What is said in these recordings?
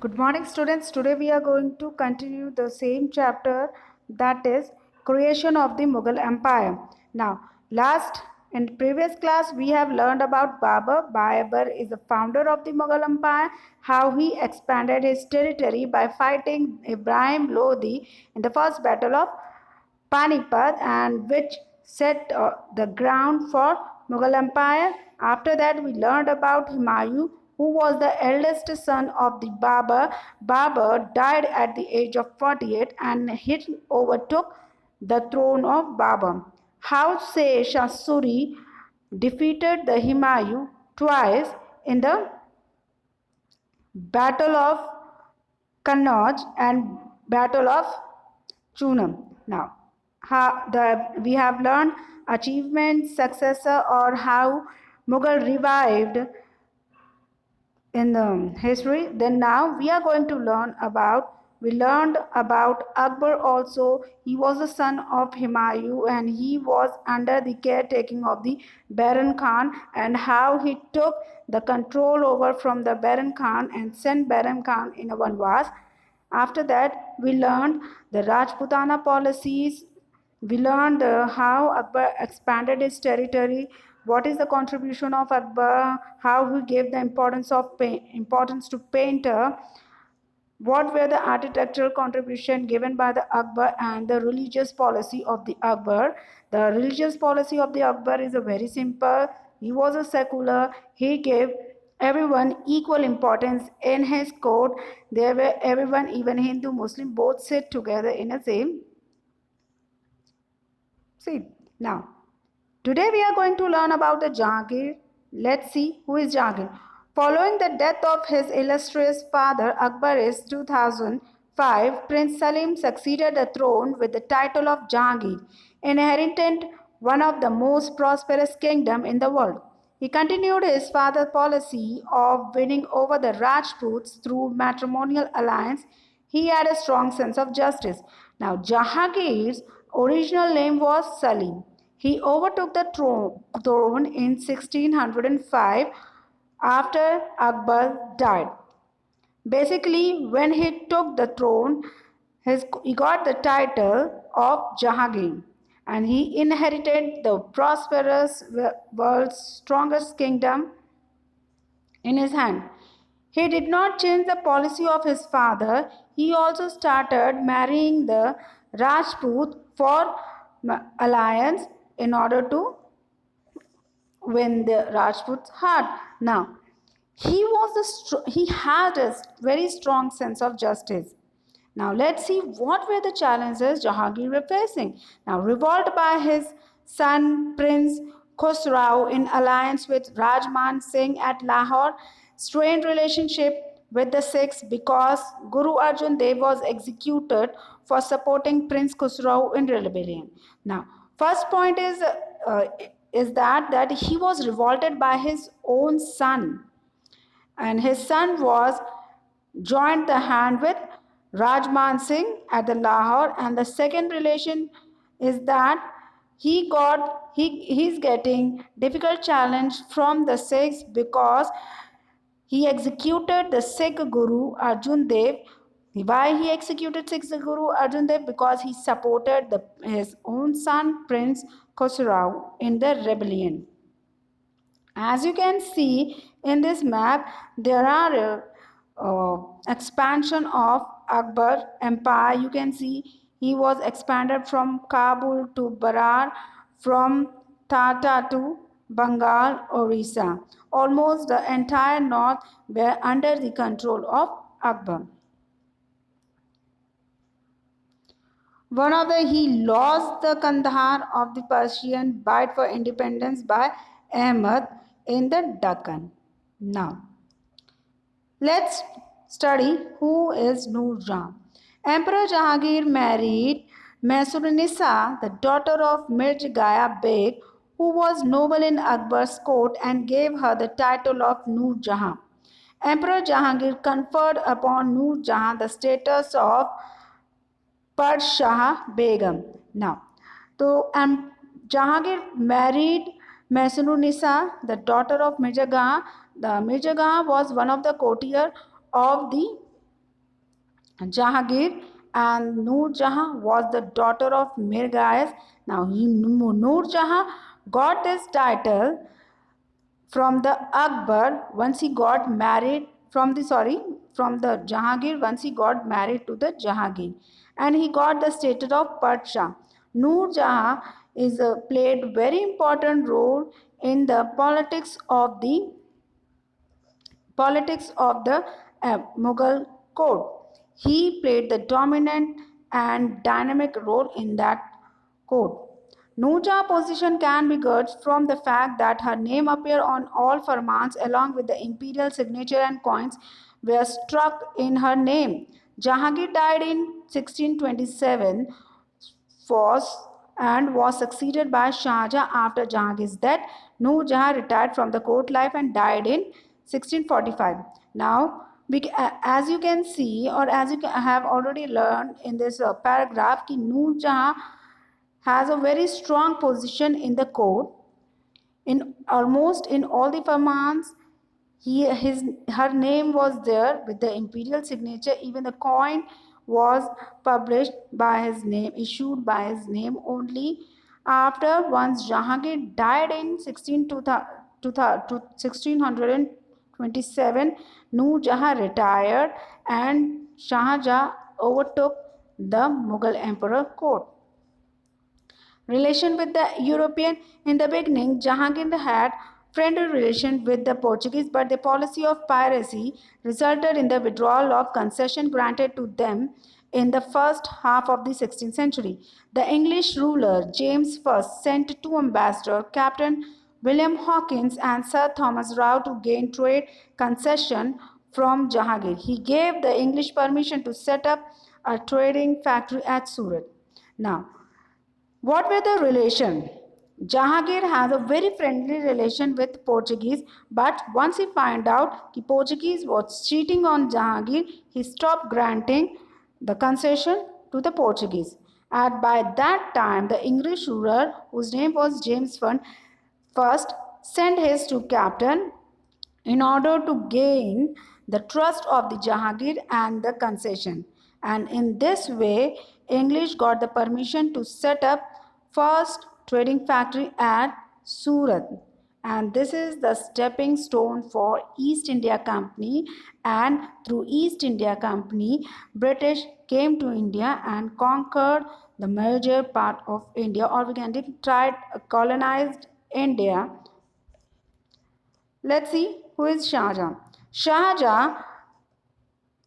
Good morning, students. Today we are going to continue the same chapter, that is creation of the Mughal Empire. Now, last in previous class we have learned about Babur. Babur is the founder of the Mughal Empire, how he expanded his territory by fighting Ibrahim Lodi in the first battle of Panipat, and which set the ground for Mughal Empire. After that, we learned about Humayun, who was the eldest son of the Babur. Babur died at the age of 48 and he overtook the throne of Babur. How Shah Suri defeated the Humayun twice in the Battle of Kannauj and Battle of Chunam. Now, we have learned achievement, successor, or how Mughal revived in the history. Then now we are going to we learned about Akbar also. He was the son of Humayun and he was under the caretaking of the Baran Khan, and how he took the control over from the Baran Khan and sent Baran Khan in a vanvas. After that, we learned the Rajputana policies. We learned how Akbar expanded his territory, what is the contribution of Akbar, how he gave the importance to painter, what were the architectural contribution given by the Akbar, and the religious policy of the Akbar. The religious policy of the Akbar is a very simple. He was a secular. He gave everyone equal importance in his court. There were everyone, even Hindu, Muslim, both sit together in a same seat. Now, today we are going to learn about the Jahangir. Let's see who is Jahangir. Following the death of his illustrious father Akbar in 2005, Prince Salim succeeded the throne with the title of Jahangir, inherited one of the most prosperous kingdoms in the world. He continued his father's policy of winning over the Rajputs through matrimonial alliance. He had a strong sense of justice. Now, Jahangir's original name was Salim. He overtook the throne in 1605 after Akbar died. Basically, when he took the throne, he got the title of Jahangir, and he inherited the prosperous world's strongest kingdom in his hand. He did not change the policy of his father. He also started marrying the Rajput for alliance in order to win the Rajput's heart. Now, he had a very strong sense of justice. Now, let's see what were the challenges Jahangir was facing. Now, revolt by his son Prince Khosrau in alliance with Rajman Singh at Lahore, strained relationship with the Sikhs because Guru Arjan Dev was executed for supporting Prince Khosrau in rebellion. Now, first point uh, is that he was revolted by his own son, and his son was joined the hand with Rajman Singh at the Lahore. And the second relation is that he's getting difficult challenge from the Sikhs because he executed the Sikh Guru Arjan Dev. Why he executed Sikh Guru Arjan Dev? Because he supported his own son Prince Khosrau in the rebellion. As you can see in this map, there are expansion of Akbar empire. You can see he was expanded from Kabul to Berar, from Tata to Bengal, Orissa. Almost the entire north were under the control of Akbar. He lost the Kandahar of the Persian bid for independence by Ahmad in the Deccan. Now, let's study who is Noor Jahan. Emperor Jahangir married Maisurnisa, the daughter of Mirza Gaya Beg, who was noble in Akbar's court, and gave her the title of Noor Jahan. Emperor Jahangir conferred upon Noor Jahan the status of Shah Begum. Now, so Jahangir married Maisurnisa, the daughter of Mirza Gah. The Mirza Gah was one of the courtier of the Jahangir, and Noor Jahan was the daughter of Mir Gayas. Now, Noor Jahan got this title from the Akbar once he got married from the Jahangir once he got married to the Jahangir, and he got the status of Padsha. Noor Jahan is played very important role in the politics of the Mughal court. He played the dominant and dynamic role in that court. Nuja's position can be gauged from the fact that her name appeared on all farmans along with the imperial signature, and coins were struck in her name. Jahangir died in 1627 was was succeeded by Shah Jahan after Jahangir's death. Noor Jahan retired from the court life and died in 1645. Now, as you can see, or as you have already learned in this paragraph, कि Noor Jahan has a very strong position in the court. In almost in all the farmans, her name was there with the imperial signature. Even the coin was published by his name, issued by his name only. After once Jahangir died in 1627, Noor Jahan retired and Shah Jahan overtook the Mughal emperor court. Relation with the European. In the beginning, Jahangir had friendly relations with the Portuguese, but the policy of piracy resulted in the withdrawal of concession granted to them in the first half of the 16th century. The English ruler James I sent two ambassadors, Captain William Hawkins and Sir Thomas Rao, to gain trade concession from Jahangir. He gave the English permission to set up a trading factory at Surat. Now, what were the relation? Jahangir has a very friendly relation with Portuguese, but once he found out that Portuguese was cheating on Jahangir, he stopped granting the concession to the Portuguese. And by that time, the English ruler, whose name was James I, first sent his to captain in order to gain the trust of the Jahangir and the concession. And in this way, English got the permission to set up first trading factory at Surat. And this is the stepping stone for East India Company. And through East India Company, British came to India and conquered the major part of India, or we can tried colonized India. Let's see who is Shah Jahan. Shah Jahan,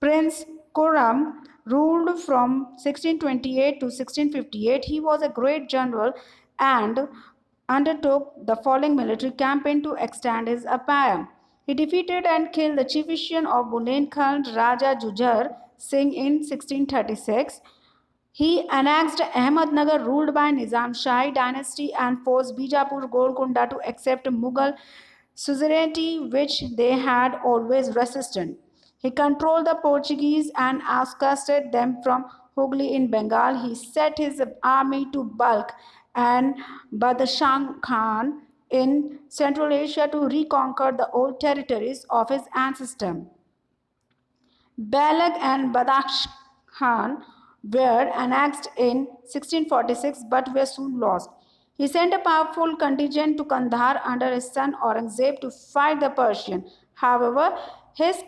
Prince Khurram, ruled from 1628 to 1658. He was a great general and undertook the following military campaign to extend his empire. He defeated and killed the chief chieftain of Bundelkhand, Raja Jujhar Singh, in 1636. He annexed Ahmednagar, ruled by Nizam Shahi dynasty, and forced Bijapur Golconda to accept Mughal suzerainty, which they had always resisted. He controlled the Portuguese and ousted them from Hooghly in Bengal. He set his army to Balkh and Badashah Khan in Central Asia to reconquer the old territories of his ancestor. Balkh and Badakhan were annexed in 1646 but were soon lost. He sent a powerful contingent to Kandahar under his son Aurangzeb to fight the Persian. However, his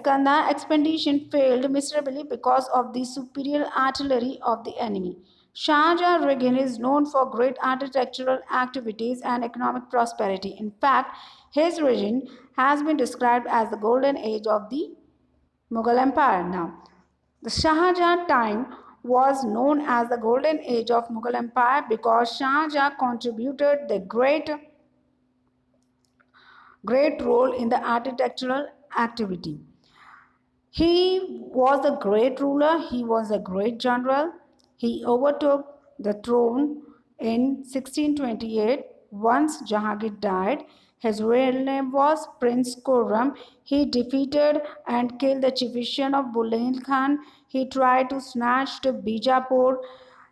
Kandahar expedition failed miserably because of the superior artillery of the enemy. Shah Jahan region is known for great architectural activities and economic prosperity. In fact, his region has been described as the golden age of the Mughal Empire. Now, the Shah Jahan time was known as the golden age of Mughal Empire because Shah Jahan contributed the great role in the architectural activity. He was a great ruler, he was a great general. He overtook the throne in 1628 once Jahangir died. His real name was Prince Khurram. He defeated and killed the chieftain of Bundelkhand. He tried to snatch the Bijapur.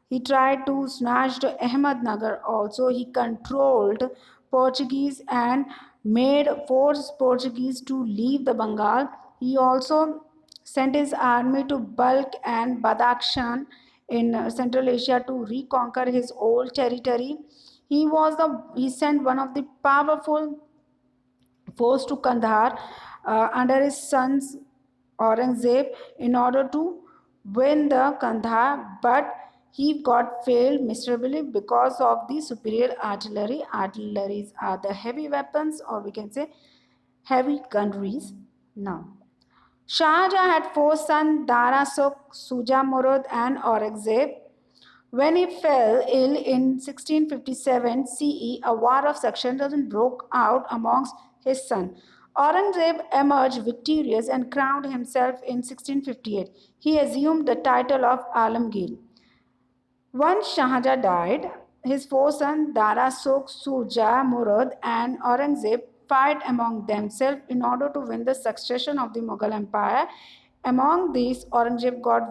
He tried to snatch the Ahmednagar also. He controlled Portuguese and made forced Portuguese to leave the Bengal. He also sent his army to Balkh and Badakhshan in Central Asia to reconquer his old territory. He sent one of the powerful force to Kandahar under his son's Aurangzeb in order to win the Kandahar, but he got failed miserably because of the superior artillery. Artilleries are the heavy weapons, or we can say heavy gunneries. Now, Shah Jahan had four sons, Dara Sukh, Suja Murad, and Aurangzeb. When he fell ill in 1657 CE, a war of succession broke out amongst his sons. Aurangzeb emerged victorious and crowned himself in 1658. He assumed the title of Alamgir. Once Shahjahan died, his four sons Dara Sukh, Suja, Murad, and Aurangzeb fight among themselves in order to win the succession of the Mughal Empire. Among these, Aurangzeb got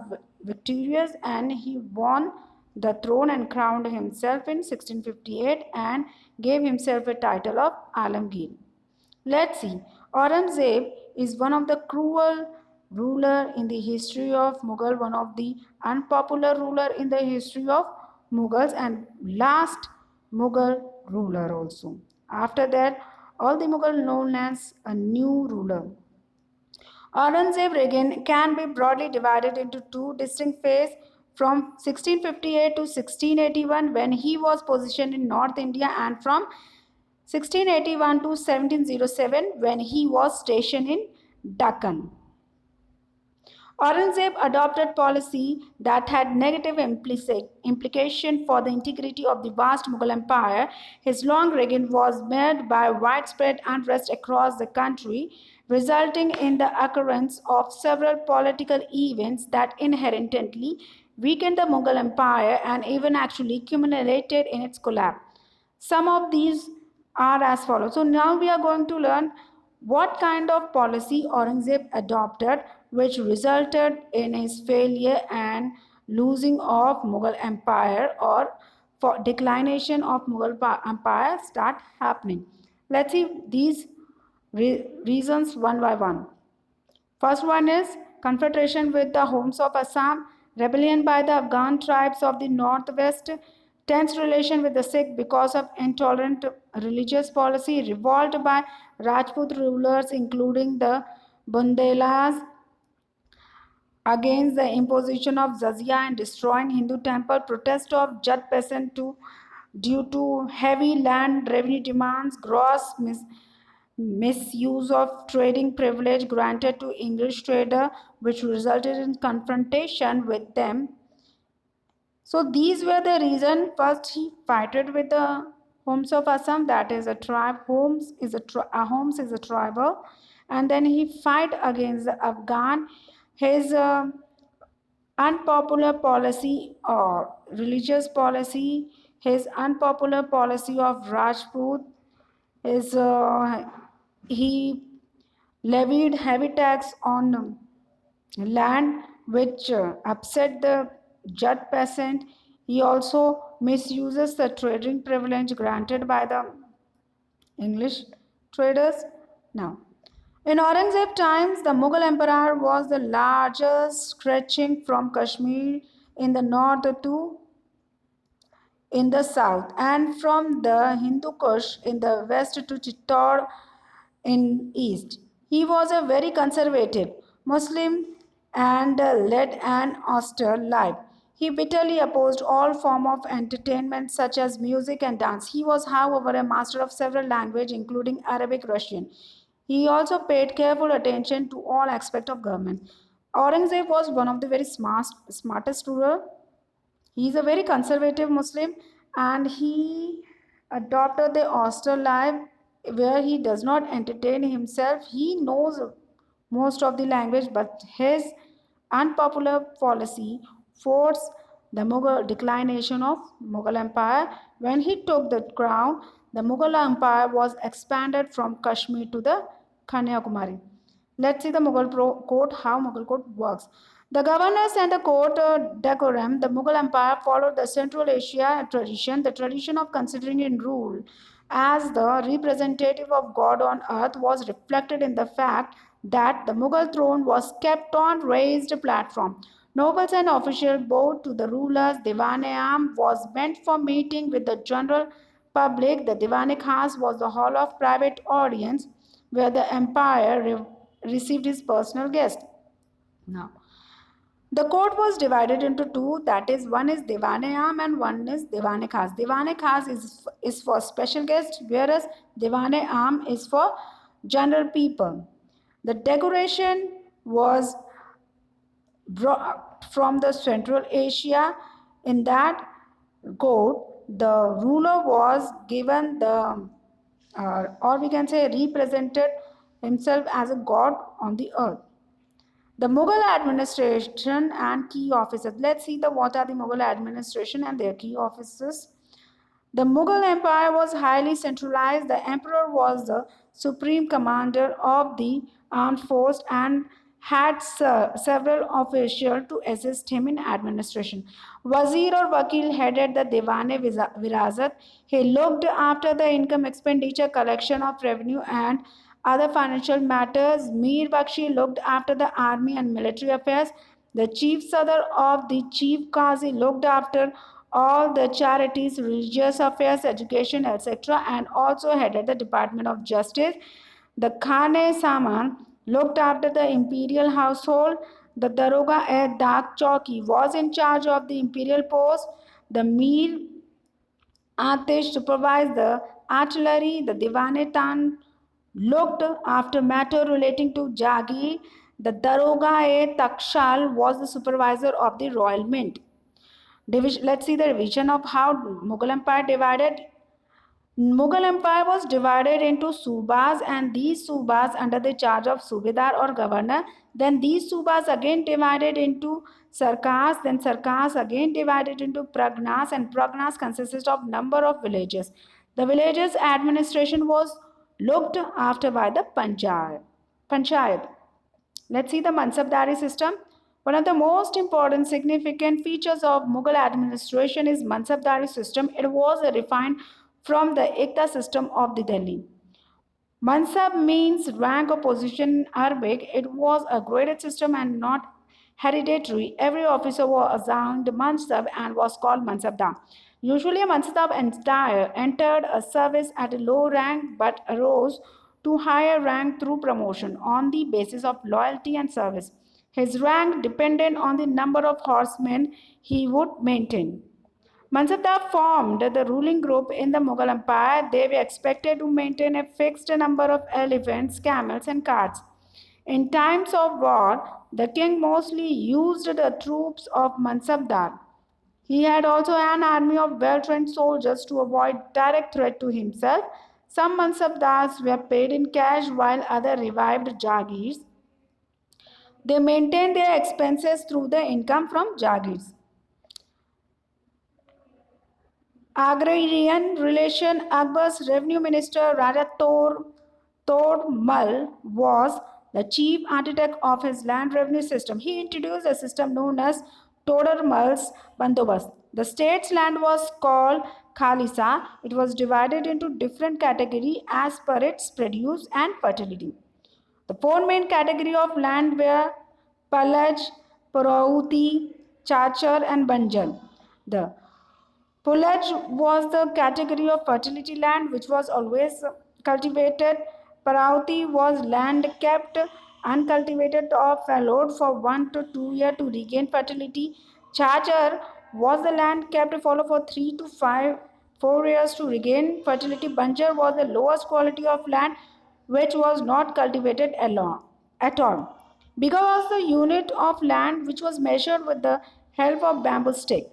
victorious and he won the throne and crowned himself in 1658 and gave himself a title of Alamgir. Let's see. Aurangzeb is one of the cruel ruler in the history of Mughal, one of the unpopular ruler in the history of Mughals, and last Mughal ruler also. After that, all the Mughal known as a new ruler. Aurangzeb reign can be broadly divided into two distinct phases from 1658 to 1681 when he was positioned in North India, and from 1681 to 1707 when he was stationed in Deccan. Aurangzeb adopted policy that had negative implication for the integrity of the vast Mughal Empire. His long reign was marred by widespread unrest across the country, resulting in the occurrence of several political events that inherently weakened the Mughal Empire and even actually culminated in its collapse. Some of these are as follows. So now we are going to learn what kind of policy Aurangzeb adopted, which resulted in his failure and losing of Mughal Empire, or for declination of Mughal Empire start happening. Let's see these reasons one by one. First one is confrontation with the Homs of Assam, rebellion by the Afghan tribes of the northwest, tense relation with the Sikh because of intolerant religious policy, revolt by Rajput rulers including the Bundelas against the imposition of jizya and destroying Hindu temple, protest of Jat peasant due to heavy land revenue demands, gross misuse of trading privilege granted to English trader, which resulted in confrontation with them. So these were the reason. First, he fighted with the Homs of Assam, that is a tribe. Homs is a tribal, and then he fight against the Afghan. His unpopular policy or religious policy, his unpopular policy of Rajput is he levied heavy tax on land which upset the Jat peasant. He also misuses the trading privilege granted by the English traders. Now, in Aurangzeb times, the Mughal emperor was the largest, stretching from Kashmir in the north to in the south, and from the Hindu Kush in the west to Chittor in east. He was a very conservative Muslim and led an austere life. He bitterly opposed all form of entertainment such as music and dance. He was, however, a master of several languages, including Arabic, Russian. He also paid careful attention to all aspects of government. Aurangzeb was one of the very smartest ruler. He is a very conservative Muslim and he adopted the austere life where he does not entertain himself. He knows most of the language, but his unpopular policy forced the Mughal declination of Mughal Empire. When he took the crown, the Mughal Empire was expanded from Kashmir to the Kanyakumari. Let's see the Mughal court, how Mughal court works. The governors and the court decorum, the Mughal Empire followed the Central Asia tradition, the tradition of considering in rule as the representative of God on earth was reflected in the fact that the Mughal throne was kept on raised platform. Nobles and officials bowed to the rulers. Divan-e-Aam was meant for meeting with the general public. The Divan-e-Khas was the hall of private audience where the empire received his personal guests. Now, the court was divided into two, that is, one is Divan-e-Aam and one is Divan-e-Khas. Divan-e-Khas is for special guests, whereas Divan-e-Aam is for general people. The decoration was brought from the Central Asia. In that court, the ruler was given the, or we can say, represented himself as a god on the earth. The Mughal administration and key officers. Let's see what are the Mughal administration and their key officers. The Mughal Empire was highly centralized. The emperor was the supreme commander of the armed force and had several officials to assist him in administration. Wazir or Wakil headed the Diwane Virazat. He looked after the income, expenditure, collection of revenue and other financial matters. Mir Bakshi looked after the army and military affairs. The chief Sadar of the chief Qazi looked after all the charities, religious affairs, education, etc., and also headed the Department of Justice. The Khane Saman looked after the imperial household. The Daroga Dak Chowki was in charge of the imperial post. The Mir Atish supervised the artillery. The Diwane Tan looked after matter relating to Jagir. The Daroga Takshal was the supervisor of the royal mint. Let's see the division of how Mughal Empire divided. Mughal Empire was divided into subas, and these subas under the charge of subedar or governor. Then these subas again divided into sarkars. Then sarkars again divided into pragnas, and pragnas consisted of number of villages. The villages administration was looked after by the panchayat. Let's see the Mansabdari system. One of the most important significant features of Mughal administration is Mansabdari system. It was refined from the Ekta system of the Delhi. Mansab means rank or position in Arabic. It was a graded system and not hereditary. Every officer was assigned Mansab and was called Mansabdar. Usually, a Mansab entered a service at a low rank but arose to higher rank through promotion on the basis of loyalty and service. His rank depended on the number of horsemen he would maintain. Mansabdar formed the ruling group in the Mughal Empire. They were expected to maintain a fixed number of elephants, camels, and carts. In times of war, the king mostly used the troops of Mansabdar. He had also an army of well-trained soldiers to avoid direct threat to himself. Some Mansabdars were paid in cash while others revived Jagirs. They maintained their expenses through the income from Jagirs. Agrarian relation. Akbar's revenue minister Raja Tormal was the chief architect of his land revenue system. He introduced a system known as Todarmal's Bandobast. The state's land was called Khalisa. It was divided into different categories as per its produce and fertility. The four main categories of land were Palaj, Parauti, Chachar, and Banjar. The Pullage was the category of fertility land which was always cultivated. Parauti was land kept uncultivated or fallowed for 1 to 2 years to regain fertility. Chachar was the land kept fallow for 3 to 4 years to regain fertility. Banjar was the lowest quality of land which was not cultivated at all. Bigha was the unit of land which was measured with the help of bamboo stick.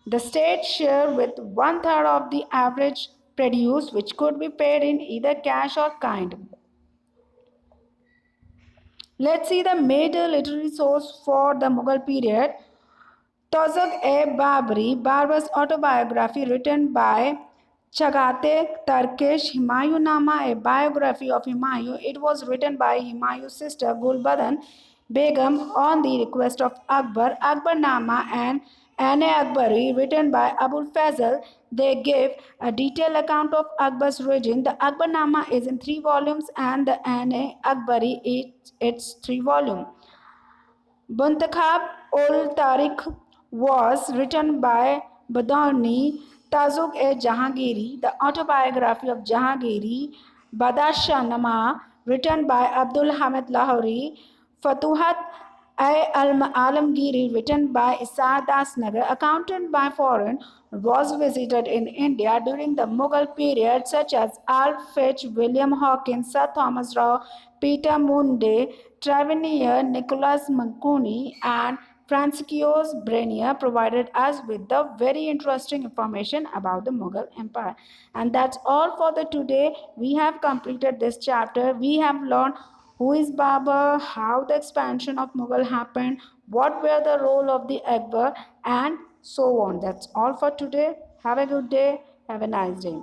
The state share with one third of the average produce, which could be paid in either cash or kind. Let's see the major literary source for the Mughal period. Tozak-e-Babri, Babur's autobiography written by Chagate Turkish. Humayun-Nama, a biography of Humayun. It was written by Humayun's sister Gulbadan Begum on the request of Akbar. Akbar-Nama, an Ane Akbari, written by Abul Fazl, they give a detailed account of Akbar's regime. The Akbarnama is in 3 volumes, and the Ane Akbari it's 3 volumes. Buntakhab ul Tariq was written by Badani Tazuk-e-Jahangiri, the autobiography of Jahangiri. Badashah Nama, written by Abdul Hamid Lahori. Fatuhat Alamgiri, written by Isar Das Nagar, accounted by foreign, was visited in India during the Mughal period, such as Alf Fitch, William Hawkins, Sir Thomas Rao, Peter Munday, Travanier, Nicholas Mancuni, and Franciscus Brenier provided us with the very interesting information about the Mughal Empire. And that's all for the today. We have completed this chapter. We have learned who is Babur, how the expansion of Mughal happened, what were the role of the Akbar, and so on. That's all for today. Have a good day. Have a nice day.